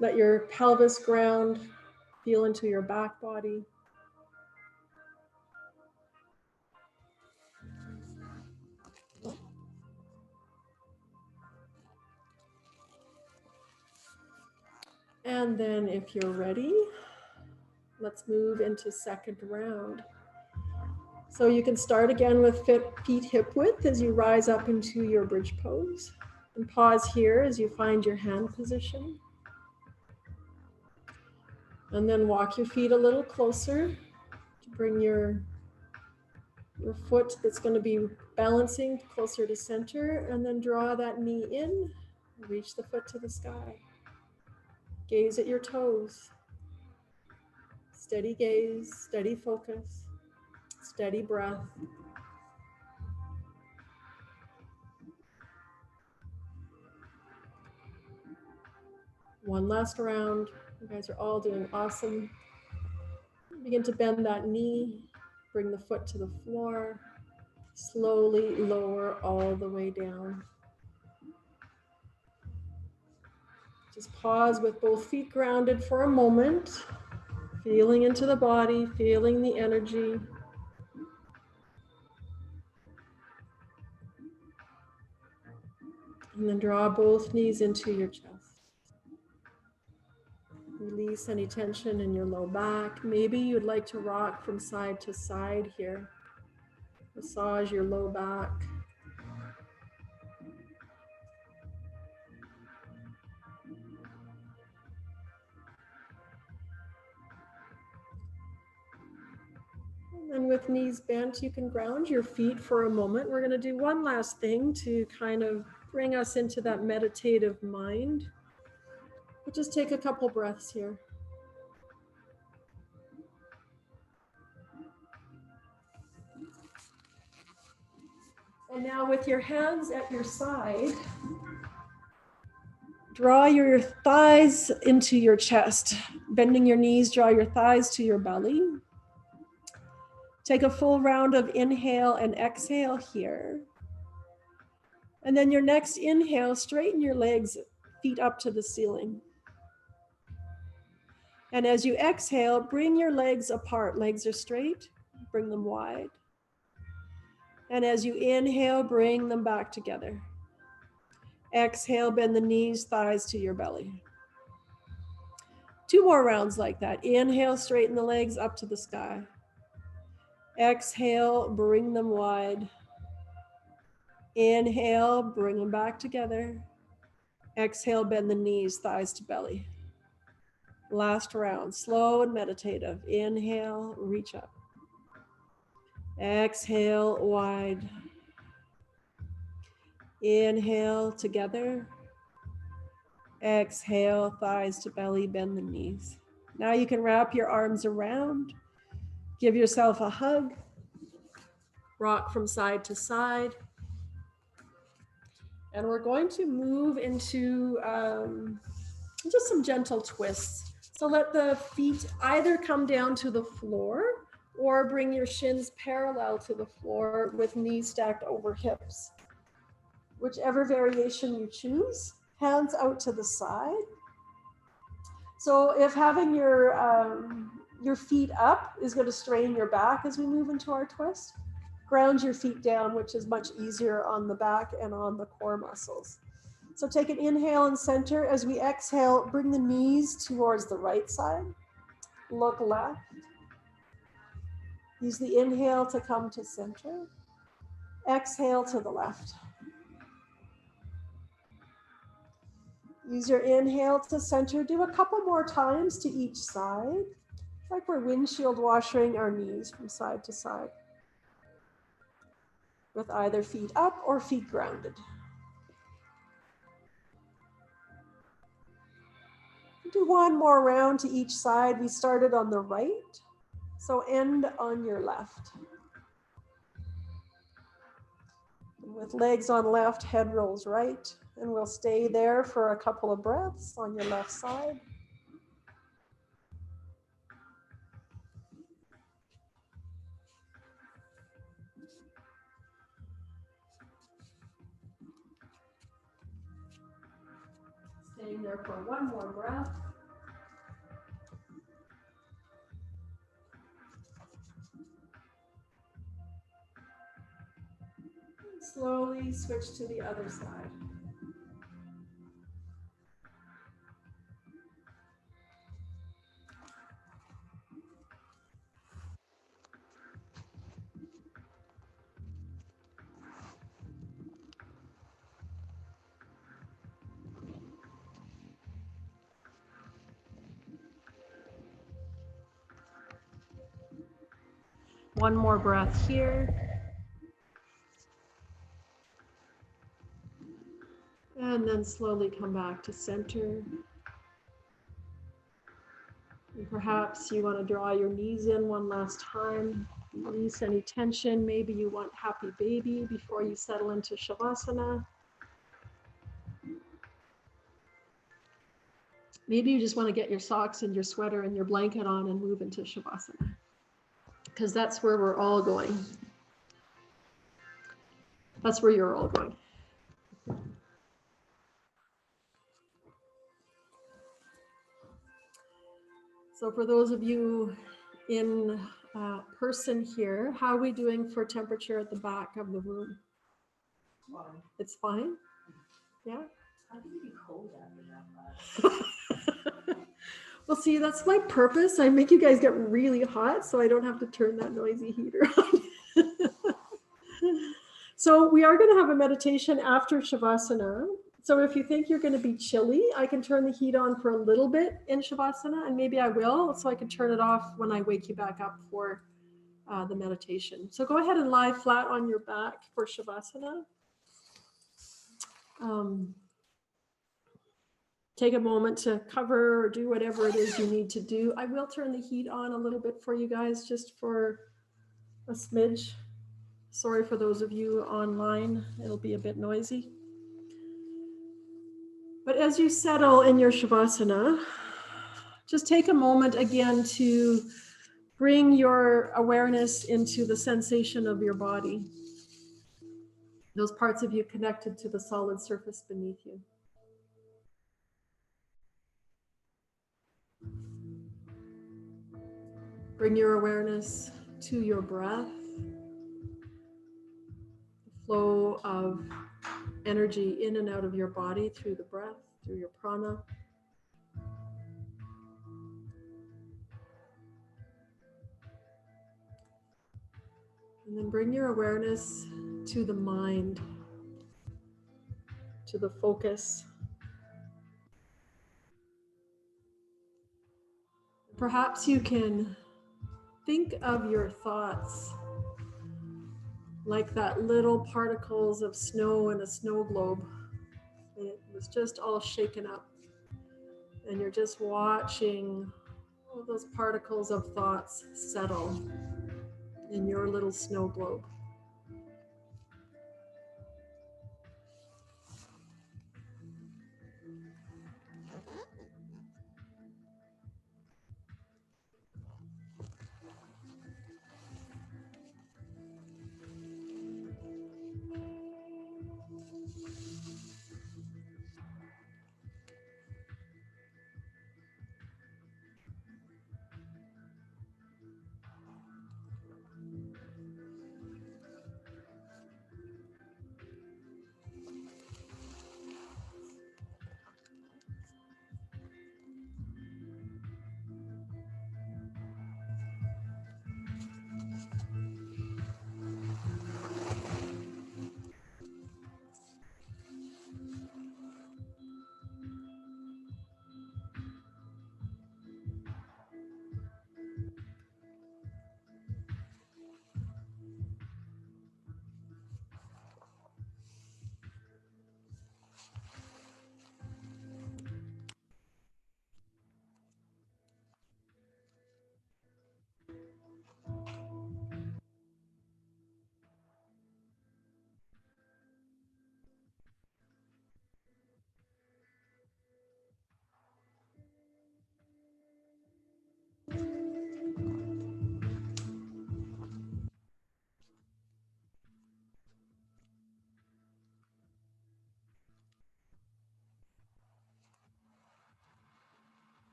Let your pelvis ground, feel into your back body. And then if you're ready, let's move into second round. So you can start again with feet hip width as you rise up into your bridge pose. And pause here as you find your hand position. And then walk your feet a little closer to bring your foot that's going to be balancing closer to center, and then draw that knee in, reach the foot to the sky. Gaze at your toes. Steady gaze, steady focus, steady breath. One last round. You guys are all doing awesome. Begin to bend that knee, bring the foot to the floor, slowly lower all the way down. Just pause with both feet grounded for a moment, feeling into the body, feeling the energy. And then draw both knees into your chest. Release any tension in your low back. Maybe you'd like to rock from side to side here. Massage your low back. And with knees bent, you can ground your feet for a moment. We're going to do one last thing to kind of bring us into that meditative mind. We'll just take a couple breaths here. And now with your hands at your side, draw your thighs into your chest. Bending your knees, draw your thighs to your belly. Take a full round of inhale and exhale here. And then your next inhale, straighten your legs, feet up to the ceiling. And as you exhale, bring your legs apart. Legs are straight, bring them wide. And as you inhale, bring them back together. Exhale, bend the knees, thighs to your belly. 2 more rounds like that. Inhale, straighten the legs up to the sky. Exhale, bring them wide. Inhale, bring them back together. Exhale, bend the knees, thighs to belly. Last round, slow and meditative. Inhale, reach up. Exhale, wide. Inhale, together. Exhale, thighs to belly, bend the knees. Now you can wrap your arms around. Give yourself a hug. Rock from side to side. And we're going to move into just some gentle twists. So let the feet either come down to the floor or bring your shins parallel to the floor with knees stacked over hips. Whichever variation you choose, hands out to the side. So if having your feet up is going to strain your back as we move into our twist, ground your feet down, which is much easier on the back and on the core muscles. So take an inhale and center. As we exhale, bring the knees towards the right side. Look left. Use the inhale to come to center. Exhale to the left. Use your inhale to center. Do a couple more times to each side. It's like we're windshield washing our knees from side to side, with either feet up or feet grounded. Do one more round to each side. We started on the right, so end on your left. And with legs on left, head rolls right, and we'll stay there for a couple of breaths on your left side. Staying there for one more breath. And slowly switch to the other side. One more breath here. And then slowly come back to center. And perhaps you want to draw your knees in one last time. Release any tension. Maybe you want happy baby before you settle into Shavasana. Maybe you just want to get your socks and your sweater and your blanket on and move into Shavasana, because that's where we're all going. That's where you're all going. So for those of you in person here, how are we doing for temperature at the back of the room? Fine. It's fine? Yeah? How can it be cold after that? Well, see, that's my purpose. I make you guys get really hot so I don't have to turn that noisy heater on. So we are going to have a meditation after Shavasana. So if you think you're going to be chilly, I can turn the heat on for a little bit in Shavasana, and maybe I will, so I can turn it off when I wake you back up for the meditation. So go ahead and lie flat on your back for Shavasana. Take a moment to cover or do whatever it is you need to do. I will turn the heat on a little bit for you guys, just for a smidge. Sorry for those of you online, it'll be a bit noisy. But as you settle in your Shavasana, just take a moment again to bring your awareness into the sensation of your body. Those parts of you connected to the solid surface beneath you. Bring your awareness to your breath, the flow of energy in and out of your body through the breath, through your prana. And then bring your awareness to the mind, to the focus. Perhaps you can think of your thoughts like that little particles of snow in a snow globe. It was just all shaken up. And you're just watching all those particles of thoughts settle in your little snow globe.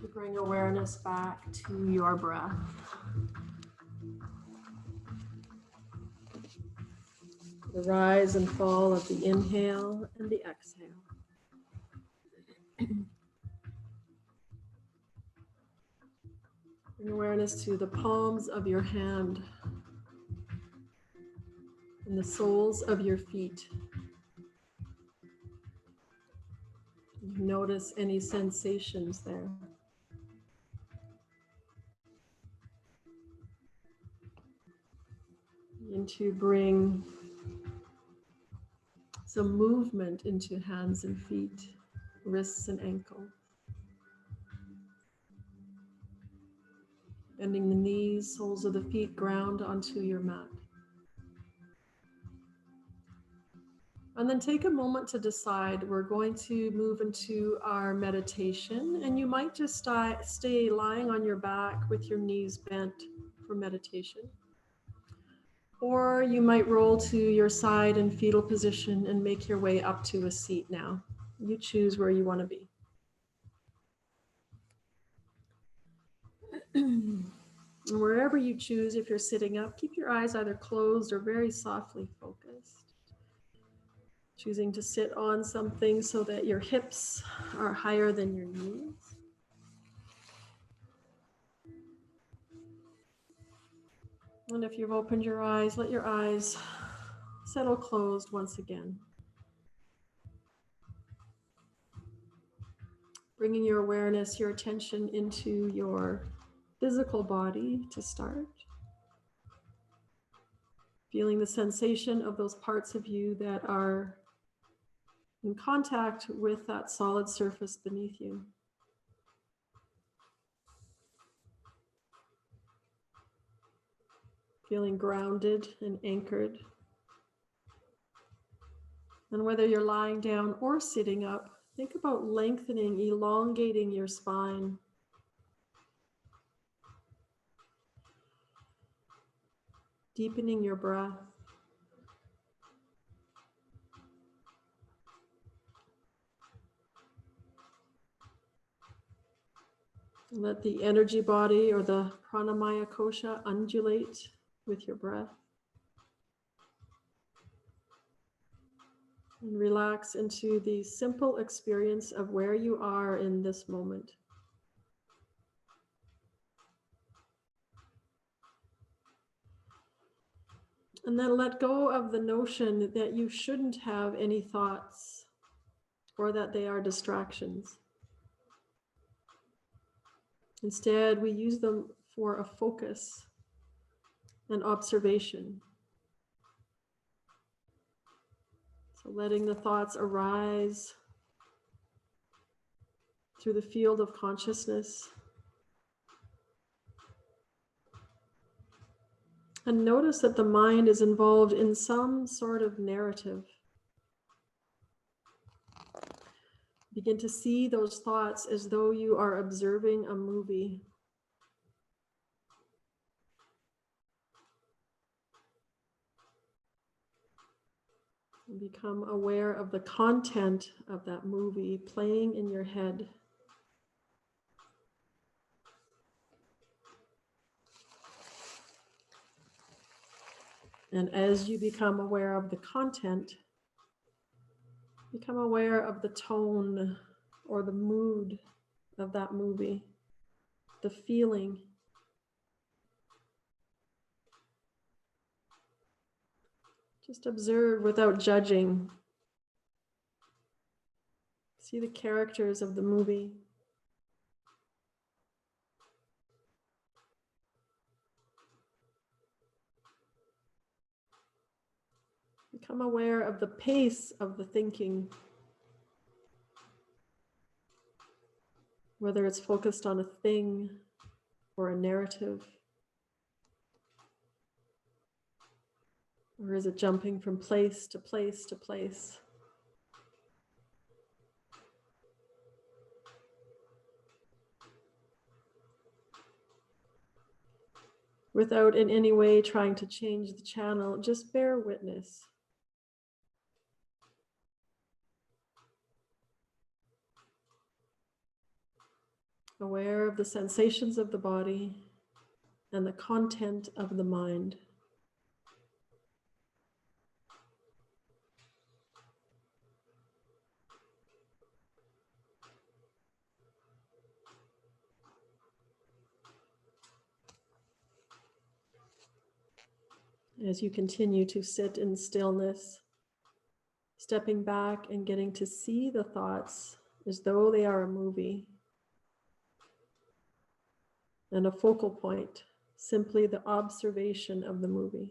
to bring awareness back to your breath. The rise and fall of the inhale and the exhale. Bring awareness to the palms of your hand and the soles of your feet. Notice any sensations there. Begin to bring some movement into hands and feet, wrists and ankles. Bending the knees, soles of the feet ground onto your mat. And then take a moment to decide. We're going to move into our meditation, and you might just stay lying on your back with your knees bent for meditation. Or you might roll to your side in fetal position and make your way up to a seat now. You choose where you want to be. And wherever you choose, if you're sitting up, keep your eyes either closed or very softly focused. Choosing to sit on something so that your hips are higher than your knees. And if you've opened your eyes, let your eyes settle closed once again. Bringing your awareness, your attention into your physical body to start. Feeling the sensation of those parts of you that are in contact with that solid surface beneath you. Feeling grounded and anchored. And whether you're lying down or sitting up, think about lengthening, elongating your spine. Deepening your breath. Let the energy body or the Pranayama Kosha undulate with your breath. And relax into the simple experience of where you are in this moment. And then let go of the notion that you shouldn't have any thoughts or that they are distractions. Instead, we use them for a focus and observation. So letting the thoughts arise through the field of consciousness. And notice that the mind is involved in some sort of narrative. Begin to see those thoughts as though you are observing a movie. And become aware of the content of that movie playing in your head. And as you become aware of the content, become aware of the tone or the mood of that movie, the feeling. Just observe without judging. See the characters of the movie. Become aware of the pace of the thinking, whether it's focused on a thing or a narrative, or is it jumping from place to place to place? Without in any way trying to change the channel, just bear witness. aware of the sensations of the body and the content of the mind. As you continue to sit in stillness, stepping back and getting to see the thoughts as though they are a movie, and a focal point, simply the observation of the movie.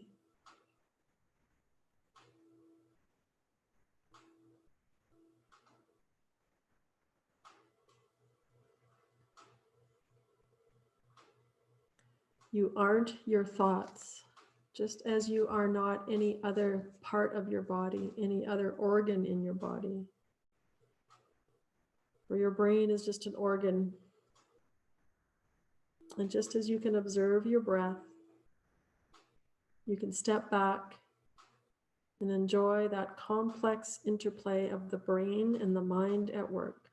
You aren't your thoughts, just as you are not any other part of your body, any other organ in your body. For your brain is just an organ. And just as you can observe your breath, you can step back and enjoy that complex interplay of the brain and the mind at work.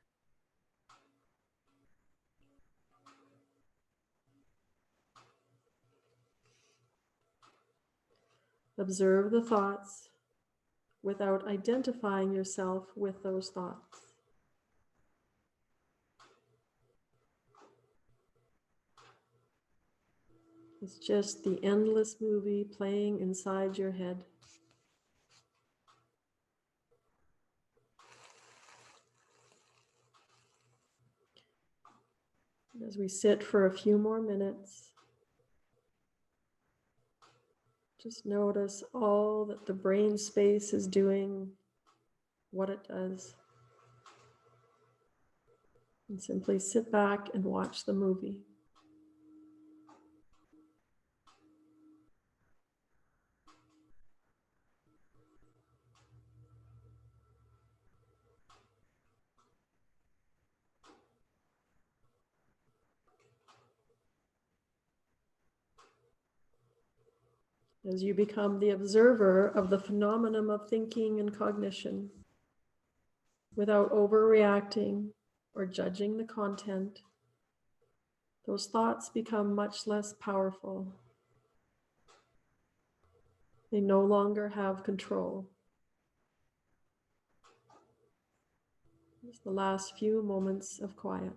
Observe the thoughts without identifying yourself with those thoughts. It's just the endless movie playing inside your head. As we sit for a few more minutes, just notice all that the brain space is doing, what it does. And simply sit back and watch the movie. As you become the observer of the phenomenon of thinking and cognition, without overreacting or judging the content, those thoughts become much less powerful. They no longer have control. Just the last few moments of quiet.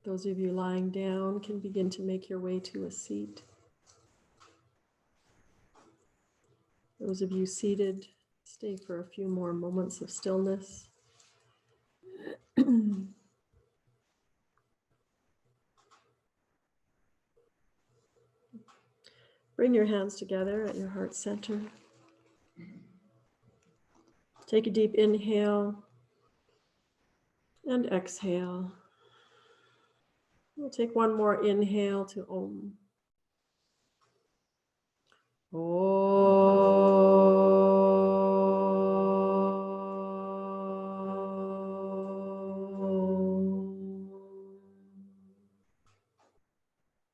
Those of you lying down can begin to make your way to a seat. Those of you seated, stay for a few more moments of stillness. Bring your hands together at your heart center. Take a deep inhale and exhale. We'll take one more inhale to Om.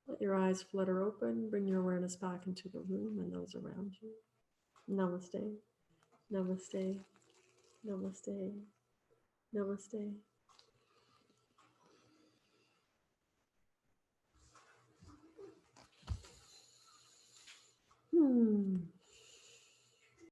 Let your eyes flutter open. Bring your awareness back into the room and those around you. Namaste. Namaste. Namaste. Namaste.